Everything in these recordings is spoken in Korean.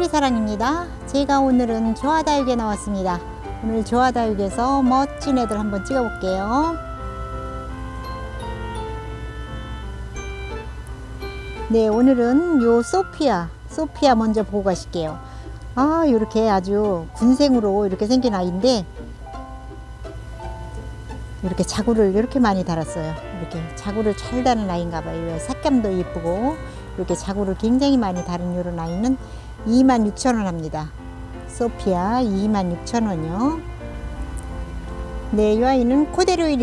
소리사랑입니다. 제가 오늘은 조화다육에 나왔습니다. 오늘 조화다육에서 멋진 애들 한번 찍어 볼게요. 네, 오늘은 요 소피아 먼저 보고 가실게요. 이렇게 아주 군생으로 이렇게 생긴 아이인데 이렇게 자구를 이렇게 많이 달았어요. 이렇게 자구를 잘 다는 아이인가 봐요. 색감도 예쁘고 이렇게 자구를 굉장히 많이 다른 이런 아이는 26,000원 합니다. 소피아 26,000원이요. 네, 이 아이는 코데로이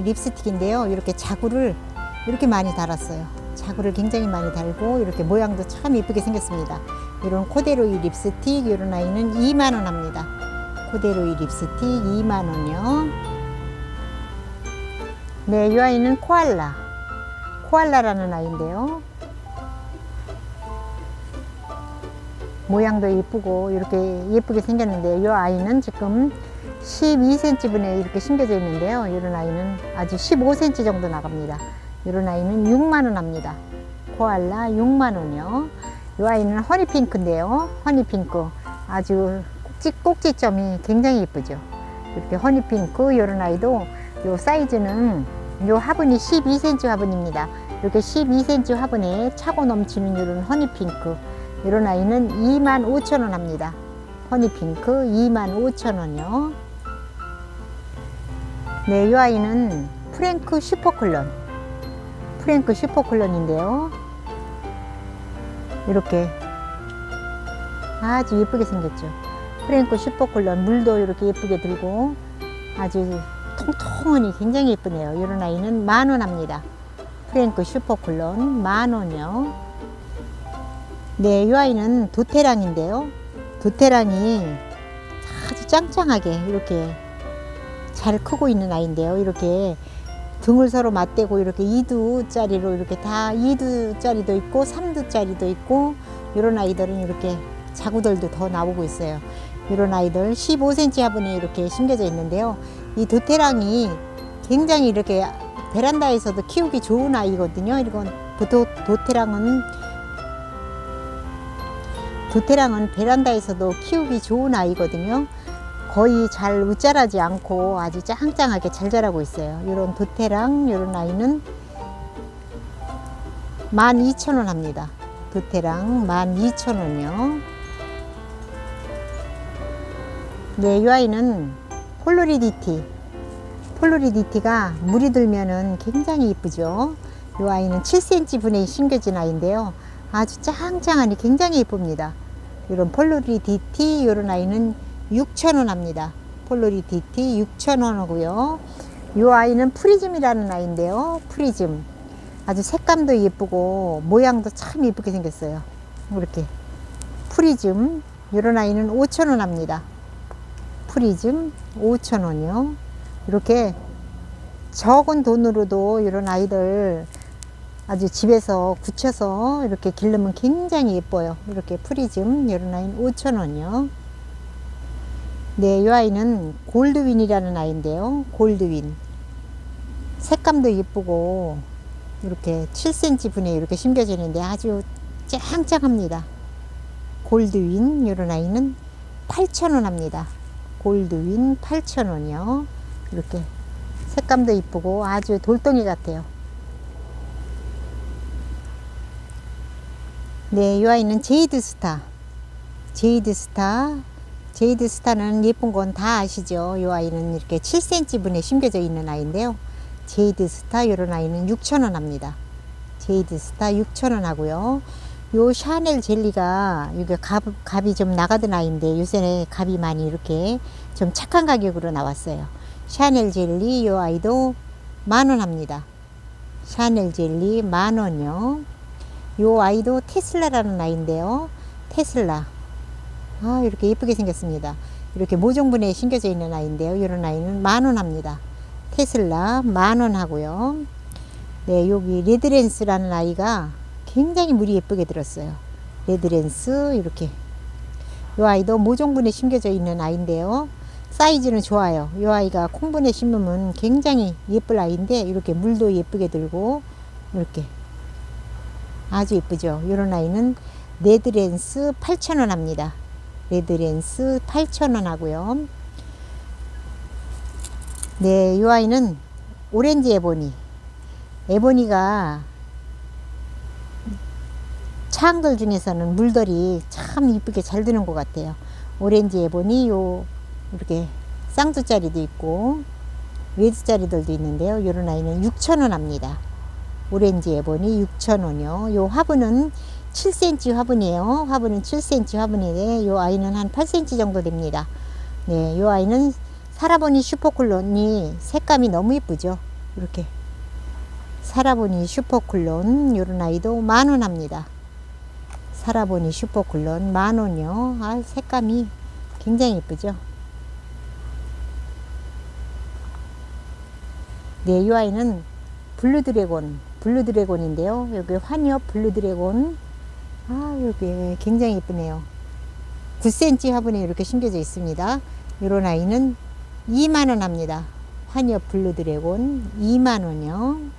립스틱인데요. 이렇게 자구를 이렇게 많이 달았어요. 자구를 굉장히 많이 달고 이렇게 모양도 참 예쁘게 생겼습니다. 이런 코데로이 립스틱 이런 아이는 2만원 합니다. 코데로이 립스틱 2만원이요. 네, 이 아이는 코알라라는 아이인데요. 모양도 예쁘고 이렇게 예쁘게 생겼는데 이 아이는 지금 12cm 분에 이렇게 심겨져 있는데요. 이런 아이는 아주 15cm 정도 나갑니다. 이런 아이는 6만원 합니다. 코알라 6만원이요. 이 아이는 허니핑크인데요. 허니핑크 아주 꼭지점이 굉장히 예쁘죠. 이렇게 허니핑크 이런 아이도 요 사이즈는 요 화분이 12cm 화분입니다. 이렇게 12cm 화분에 차고 넘치는 이런 허니핑크 이런 아이는 25,000원 합니다. 허니핑크 25,000원이요. 네, 이 아이는 프랭크 슈퍼클론인데요. 이렇게 아주 예쁘게 생겼죠. 프랭크 슈퍼클론 물도 이렇게 예쁘게 들고 아주 통통하니 굉장히 예쁘네요. 이런 아이는 10,000원 합니다. 프랭크 슈퍼클론 10,000원이요. 네, 이 아이는 도테랑인데요. 도테랑이 아주 짱짱하게 이렇게 잘 크고 있는 아이인데요. 이렇게 등을 서로 맞대고 이렇게 2두짜리로 이렇게 다 2두짜리도 있고 3두짜리도 있고 이런 아이들은 이렇게 자구들도 더 나오고 있어요. 이런 아이들 15cm 화분에 이렇게 심겨져 있는데요. 이 도테랑이 굉장히 이렇게 베란다에서도 키우기 좋은 아이거든요. 이건 도테랑은 베란다에서도 키우기 좋은 아이거든요. 거의 잘 웃자라지 않고 아주 짱짱하게 잘 자라고 있어요. 이런 도테랑 이런 아이는 12,000원 합니다. 도테랑 12,000원이요. 네, 이 아이는 폴로리디티가 물이 들면은 굉장히 이쁘죠. 이 아이는 7cm 분에 심겨진 아이인데요. 아주 짱짱하니 굉장히 예쁩니다. 이런 폴로리디티 이런 아이는 6,000원 합니다. 폴로리디티 6,000원 하고요. 이 아이는 프리즘이라는 아이인데요. 프리즘 아주 색감도 예쁘고 모양도 참 예쁘게 생겼어요. 이렇게 프리즘 이런 아이는 5,000원 합니다. 프리즘 5,000원이요. 이렇게 적은 돈으로도 이런 아이들 아주 집에서 굳혀서 이렇게 기르면 굉장히 예뻐요. 이렇게 프리즘 이런 아이는 5,000원이요. 네, 이 아이는 골드윈이라는 아이인데요. 골드윈 색감도 예쁘고 이렇게 7cm 분에 이렇게 심겨지는데 아주 짱짱합니다. 골드윈 이런 아이는 8,000원 합니다. 골드윈 8,000원이요. 이렇게 색감도 이쁘고 아주 돌덩이 같아요. 네, 이 아이는 제이드스타는 예쁜 건 다 아시죠? 이 아이는 이렇게 7cm 분에 심겨져 있는 아이인데요. 제이드스타 이런 아이는 6,000원 합니다. 제이드스타 6,000원 하고요. 요 샤넬 젤리가 이게 값이 좀 나가던 아이인데 요새는 값이 많이 이렇게 좀 착한 가격으로 나왔어요. 샤넬 젤리 이 아이도 10,000원 합니다. 샤넬 젤리 10,000원이요. 요 아이도 테슬라라는 아이인데요. 테슬라 이렇게 예쁘게 생겼습니다. 이렇게 모종분에 심겨져 있는 아이인데요. 이런 아이는 10,000원 합니다. 테슬라 10,000원 하고요. 네, 여기 레드랜스라는 아이가 굉장히 물이 예쁘게 들었어요. 레드랜스 이렇게 이 아이도 모종분에 심겨져 있는 아이인데요. 사이즈는 좋아요. 이 아이가 콩분에 심으면 굉장히 예쁠 아이인데 이렇게 물도 예쁘게 들고 이렇게 아주 예쁘죠. 이런 아이는 레드랜스 8,000원 합니다. 레드랜스 8,000원 하고요. 네, 이 아이는 오렌지 에보니. 에보니가 차항들 중에서는 물들이 참 이쁘게 잘 드는 것 같아요. 오렌지 에보니, 요 이렇게 쌍두짜리도 있고 외두짜리들도 있는데요. 요런 아이는 6,000원 합니다. 오렌지 에보니 6,000원이요. 요 화분은 7cm 화분이에요. 화분은 7cm 화분인데 요 아이는 한 8cm 정도 됩니다. 네, 요 아이는 사라보니 슈퍼쿨론이 색감이 너무 이쁘죠. 이렇게 사라보니 슈퍼쿨론 요런 아이도 10,000원 합니다. 사라보니 슈퍼쿨론 10,000원이요. 아, 색감이 굉장히 이쁘죠. 네, 이 아이는 블루드래곤인데요. 여기 환엽 블루드래곤. 아, 여기 굉장히 이쁘네요. 9cm 화분에 이렇게 심겨져 있습니다. 이런 아이는 20,000원 합니다. 환엽 블루드래곤 20,000원이요.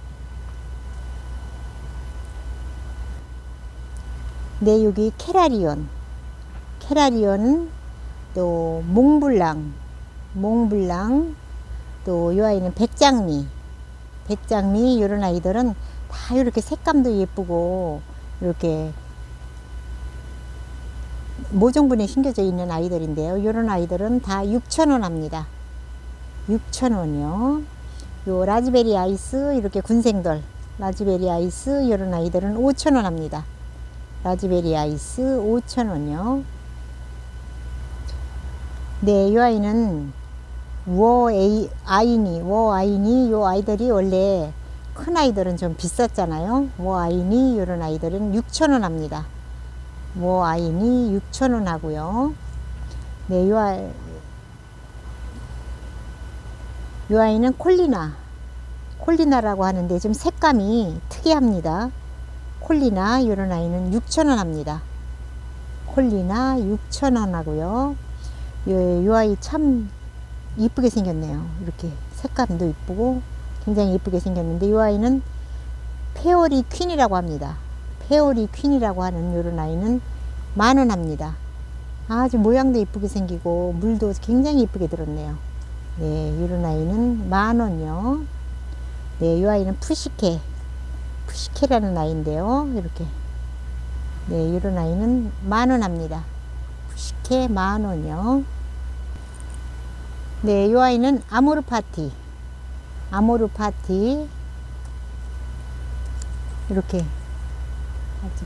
네, 여기 캐라리온, 또 몽블랑, 또 이 아이는 백장미, 이런 아이들은 다 이렇게 색감도 예쁘고 이렇게 모종분에 심겨져 있는 아이들인데요. 이런 아이들은 다 6,000원 합니다. 6,000원이요. 요 라즈베리 아이스 이렇게 군생돌 라즈베리 아이스 이런 아이들은 5,000원 합니다. 라즈베리 아이스 5,000원이요. 네, 이 아이는 워아이니 요 아이들이 원래 큰 아이들은 좀 비쌌잖아요. 워아이니 이런 아이들은 6,000원 합니다. 워아이니 6,000원 하고요. 네, 요 아이는 콜리나라고 하는데 좀 색감이 특이합니다. 콜리나 이런 아이는 6,000원 합니다. 콜리나 6,000원 하고요. 요 아이 참 이쁘게 생겼네요. 이렇게 색감도 이쁘고 굉장히 이쁘게 생겼는데 이 아이는 페어리 퀸이라고 합니다. 페어리 퀸이라고 하는 이런 아이는 10,000원 합니다. 아주 모양도 이쁘게 생기고 물도 굉장히 이쁘게 들었네요. 네, 이런 아이는 10,000원이요. 네, 이 아이는 푸시케라는 아이인데요. 이렇게 네, 이런 아이는 10,000원 합니다. 푸시케 10,000원이요. 네, 이 아이는 아모르파티 이렇게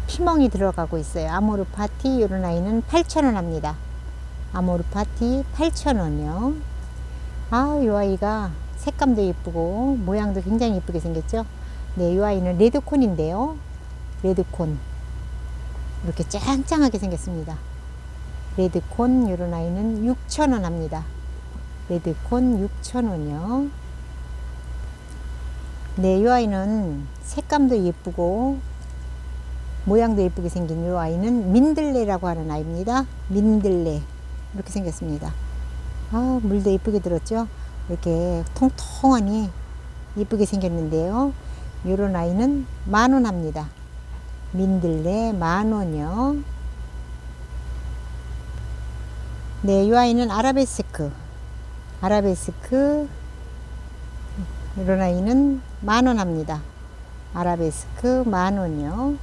피멍이 들어가고 있어요. 아모르파티 이런 아이는 8,000원 합니다. 아모르파티 8,000원이요. 아, 이 아이가 색감도 예쁘고 모양도 굉장히 예쁘게 생겼죠. 네, 이 아이는 레드콘인데요. 레드콘 이렇게 짱짱하게 생겼습니다. 레드콘 이런 아이는 6,000원 합니다. 레드콘 6,000원이요. 네, 이 아이는 색감도 예쁘고 모양도 예쁘게 생긴 이 아이는 민들레라고 하는 아이입니다. 민들레 이렇게 생겼습니다. 아, 물도 예쁘게 들었죠. 이렇게 통통하니 예쁘게 생겼는데요. 이런 아이는 10,000원 합니다. 민들레 10,000원이요. 네, 이 아이는 아라베스크 이런 아이는 10,000원 합니다. 아라베스크 10,000원이요.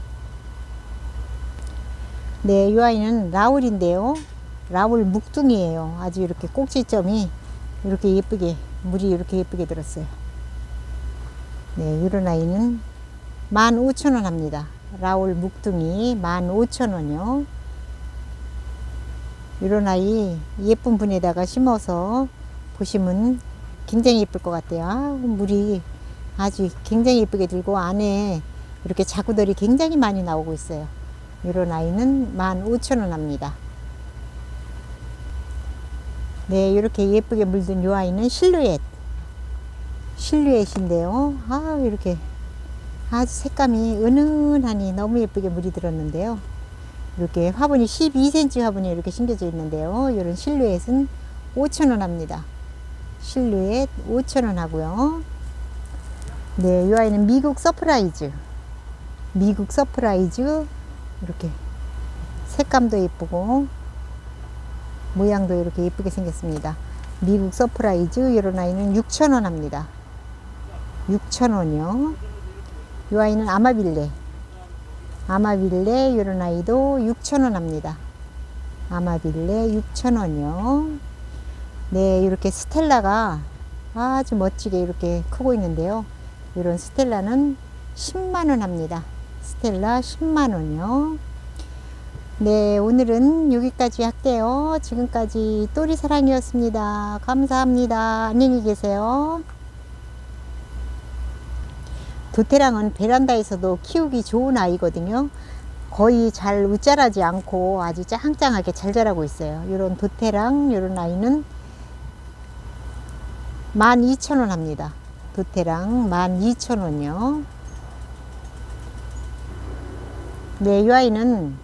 네, 이 아이는 라울인데요. 라울 묵둥이에요. 아주 이렇게 꼭지점이 이렇게 예쁘게 물이 이렇게 예쁘게 들었어요. 네, 이런 아이는 15,000원 합니다. 라울 묵둥이 15,000원이요. 이런 아이 예쁜 분에다가 심어서 보시면 굉장히 예쁠 것 같아요. 아, 물이 아주 굉장히 예쁘게 들고 안에 이렇게 자구들이 굉장히 많이 나오고 있어요. 이런 아이는 15,000원 합니다. 네, 이렇게 예쁘게 물든 이 아이는 실루엣인데요. 아, 이렇게 아주 색감이 은은하니 너무 예쁘게 물이 들었는데요. 이렇게 화분이 12cm 화분이 이렇게 심겨져 있는데요. 이런 실루엣은 5,000원 합니다. 실루엣 5,000원 하고요. 네, 이 아이는 미국 서프라이즈 이렇게 색감도 예쁘고 모양도 이렇게 예쁘게 생겼습니다. 미국 서프라이즈 이런 아이는 6,000원 합니다. 6,000원이요. 이 아이는 아마빌레 이런 아이도 6,000원 합니다. 아마빌레 6,000원이요. 네, 이렇게 스텔라가 아주 멋지게 이렇게 크고 있는데요. 이런 스텔라는 10만원 합니다. 스텔라 10만원이요. 네, 오늘은 여기까지 할게요. 지금까지 또리사랑이었습니다. 감사합니다. 안녕히 계세요. 도테랑은 베란다에서도 키우기 좋은 아이거든요. 거의 잘 웃자라지 않고 아주 짱짱하게 잘 자라고 있어요. 이런 도테랑 이런 아이는 12,000원 합니다. 도테랑 12,000원이요. 네, 이 아이는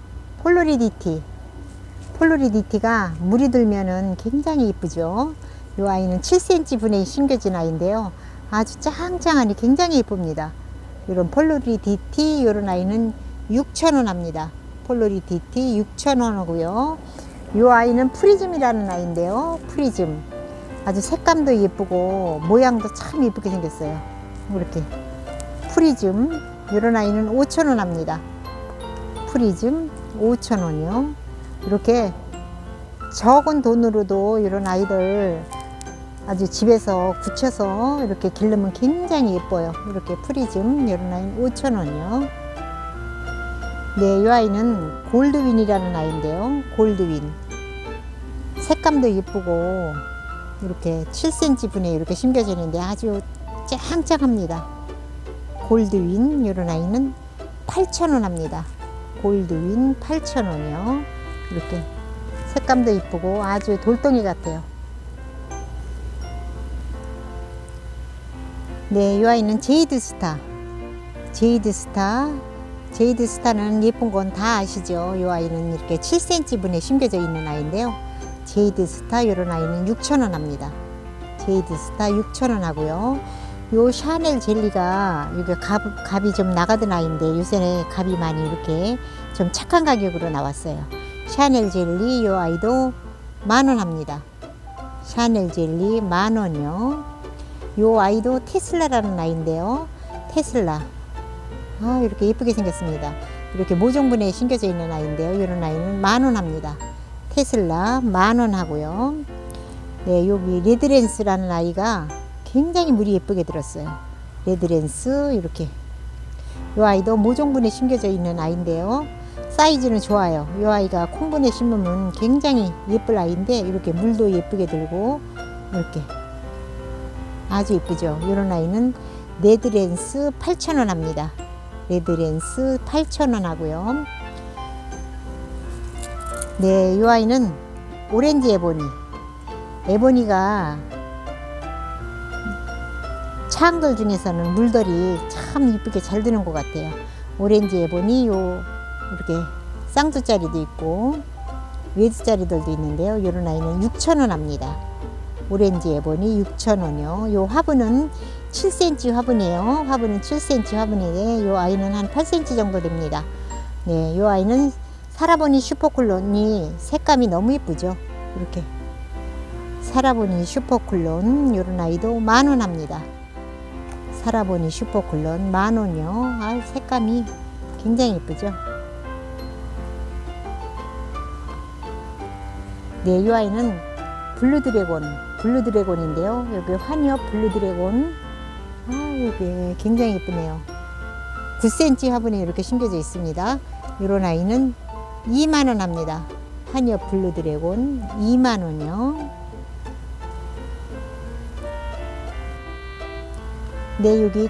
폴로리디티가 물이 들면은 굉장히 이쁘죠. 이 아이는 7cm 분에 심겨진 아이인데요. 아주 짱짱하니 굉장히 예쁩니다. 이런 폴로리디티 이런 아이는 6,000원 합니다. 폴로리디티 6,000원 하고요. 이 아이는 프리즘이라는 아이인데요. 프리즘 아주 색감도 예쁘고 모양도 참 예쁘게 생겼어요. 이렇게 프리즘 이런 아이는 5,000원 합니다. 프리즘 5,000원이요. 이렇게 적은 돈으로도 이런 아이들 아주 집에서 굳혀서 이렇게 기르면 굉장히 예뻐요. 이렇게 프리즘 이런 아이는 5,000원이요. 네, 이 아이는 골드윈이라는 아이인데요. 골드윈 색감도 예쁘고 이렇게 7cm 분에 이렇게 심겨져 있는데 아주 짱짱합니다. 골드윈 이런 아이는 8,000원 합니다. 골드윈 8,000원이요. 이렇게 색감도 이쁘고 아주 돌덩이 같아요. 네, 이 아이는 제이드스타는 예쁜 건 다 아시죠? 이 아이는 이렇게 7cm 분에 심겨져 있는 아이인데요. 제이드스타 이런 아이는 6,000원 합니다. 제이드스타 6,000원 하고요. 요 샤넬 젤리가 이게 값이 좀 나가던 아이인데 요새는 값이 많이 이렇게 좀 착한 가격으로 나왔어요. 샤넬 젤리 요 아이도 10,000원 합니다. 샤넬 젤리 10,000원이요. 요 아이도 테슬라라는 아이인데요. 테슬라 이렇게 예쁘게 생겼습니다. 이렇게 모종분에 심겨져 있는 아이인데요. 이런 아이는 10,000원 합니다. 테슬라 10,000원 하고요. 네, 여기 레드랜스라는 아이가 굉장히 물이 예쁘게 들었어요. 레드랜스 이렇게 이 아이도 모종분에 심겨져 있는 아이인데요. 사이즈는 좋아요. 이 아이가 콩분에 심으면 굉장히 예쁠 아이인데 이렇게 물도 예쁘게 들고 이렇게 아주 예쁘죠. 이런 아이는 레드랜스 8,000원 합니다. 레드랜스 8,000원 하고요. 네, 이 아이는 오렌지 에보니가 차항들 중에서는 물들이 참 이쁘게 잘 드는 것 같아요. 오렌지 에보니 이렇게 쌍두짜리도 있고 외두짜리들도 있는데요. 이런 아이는 6,000원 합니다. 오렌지 에보니 6,000원이요. 요 화분은 7cm 화분이에요. 화분은 7cm 화분인데 요 아이는 한 8cm 정도 됩니다. 네, 요 아이는 사라보니 슈퍼쿨론이 색감이 너무 예쁘죠. 이렇게 사라보니 슈퍼쿨론 요런 아이도 10,000원 합니다. 사라보니 슈퍼쿨론 10,000원이요. 색감이 굉장히 예쁘죠. 네, 이 아이는 블루드래곤인데요. 여기 환엽 블루드래곤 여기 굉장히 예쁘네요. 9cm 화분에 이렇게 심겨져 있습니다. 이런 아이는 20,000원 합니다. 환엽 블루드래곤 20,000원이요. 네, 여기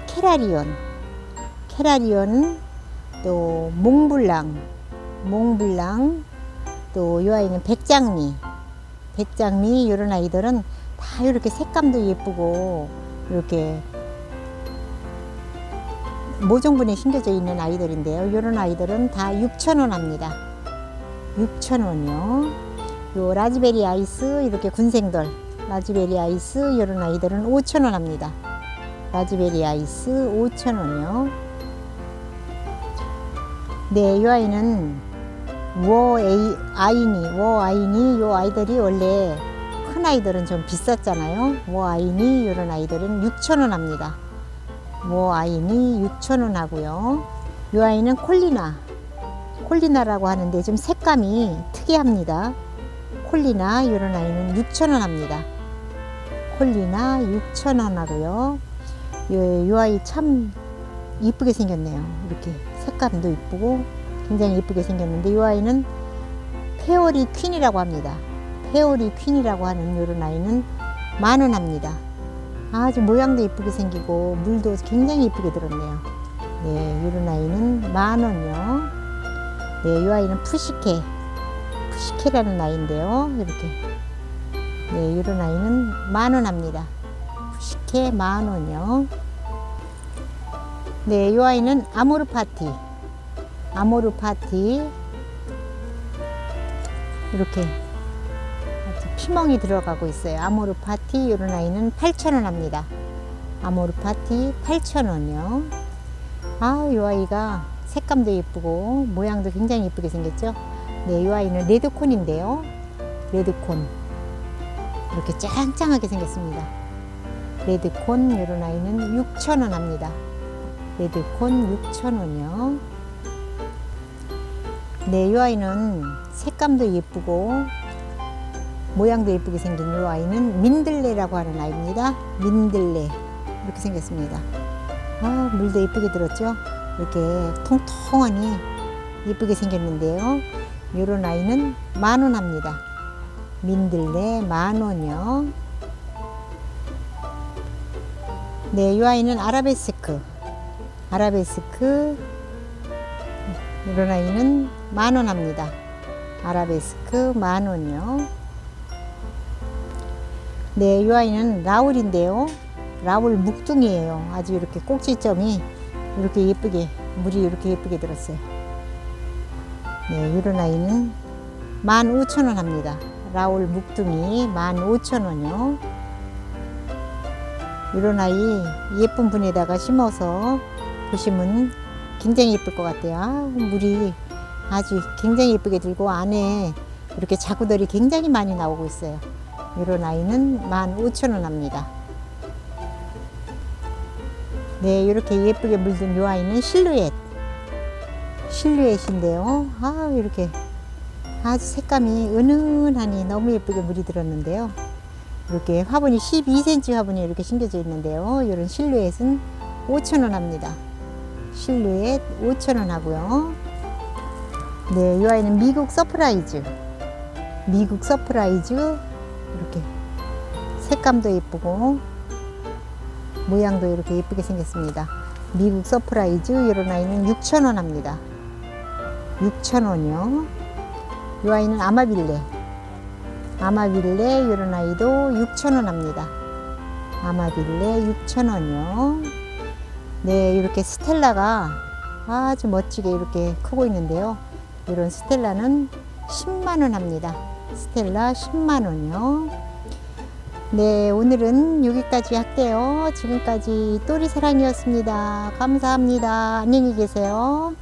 캐라리온 또 몽블랑 또 이 아이는 백장미 이런 아이들은 다 이렇게 색감도 예쁘고 이렇게 모종분에 심겨져 있는 아이들인데요. 이런 아이들은 다 6,000원 합니다. 6,000원이요. 요 라즈베리 아이스 이렇게 군생돌 라즈베리 아이스 이런 아이들은 5,000원 합니다. 라즈베리 아이스 5,000원이요. 네, 이 아이는 워아이니 요 아이들이 원래 큰 아이들은 좀 비쌌잖아요. 워아이니 요런 아이들은 6,000원 합니다. 워아이니 6,000원 하고요. 요 아이는 콜리나라고 하는데 좀 색감이 특이합니다. 콜리나 요런 아이는 6,000원 합니다. 콜리나 6,000원 하고요. 요 아이 참 이쁘게 생겼네요. 이렇게 색감도 이쁘고 굉장히 이쁘게 생겼는데 요 아이는 페어리 퀸이라고 합니다. 페어리 퀸이라고 하는 요런 아이는 10,000원 합니다. 아주 모양도 이쁘게 생기고 물도 굉장히 이쁘게 들었네요. 네, 요런 아이는 10,000원이요. 네, 요 아이는 푸시케라는 아이인데요. 이렇게. 네, 요런 아이는 10,000원 합니다. 푸시케 10,000원이요. 네, 요 아이는 아모르 파티 이렇게 피멍이 들어가고 있어요. 아모르 파티 요런 아이는 8,000원 합니다. 아모르 파티 8,000원이요. 아, 요 아이가 색감도 예쁘고 모양도 굉장히 예쁘게 생겼죠. 네, 요 아이는 레드콘인데요. 레드콘 이렇게 짱짱하게 생겼습니다. 레드콘 요런 아이는 6,000원 합니다. 레드콘 6,000원이요. 네, 요 아이는 색감도 예쁘고 모양도 예쁘게 생긴 요 아이는 민들레라고 하는 아이입니다. 민들레 이렇게 생겼습니다. 아, 물도 예쁘게 들었죠. 이렇게 통통하니 예쁘게 생겼는데요. 요런 아이는 10,000원 합니다. 민들레 10,000원이요. 네, 요 아이는 아라베스크 이런 아이는 10,000원 합니다. 아라베스크 10,000원이요. 네, 이 아이는 라울인데요. 라울 묵둥이에요. 아주 이렇게 꼭지점이 이렇게 예쁘게 물이 이렇게 예쁘게 들었어요. 네, 이런 아이는 15,000원 합니다. 라울 묵둥이 15,000원이요. 이런 아이 예쁜 분에다가 심어서 보시면 굉장히 예쁠 것 같아요. 아, 물이 아주 굉장히 예쁘게 들고 안에 이렇게 자구들이 굉장히 많이 나오고 있어요. 이런 아이는 15,000원 합니다. 네, 이렇게 예쁘게 물든 이 아이는 실루엣인데요. 아, 이렇게 아주 색감이 은은하니 너무 예쁘게 물이 들었는데요. 이렇게 화분이 12cm 화분이 이렇게 심겨져 있는데요. 이런 실루엣은 5,000원 합니다. 실루엣 5,000원 하고요. 네, 이 아이는 미국 서프라이즈 이렇게 색감도 예쁘고 모양도 이렇게 예쁘게 생겼습니다. 미국 서프라이즈 이런 아이는 6,000원 합니다. 6,000원이요. 이 아이는 아마빌레 이런 아이도 6,000원 합니다. 아마빌레 6,000원이요. 네, 이렇게 스텔라가 아주 멋지게 이렇게 크고 있는데요. 이런 스텔라는 10만 원 합니다. 스텔라 10만 원이요. 네, 오늘은 여기까지 할게요. 지금까지 또리사랑이었습니다. 감사합니다. 안녕히 계세요.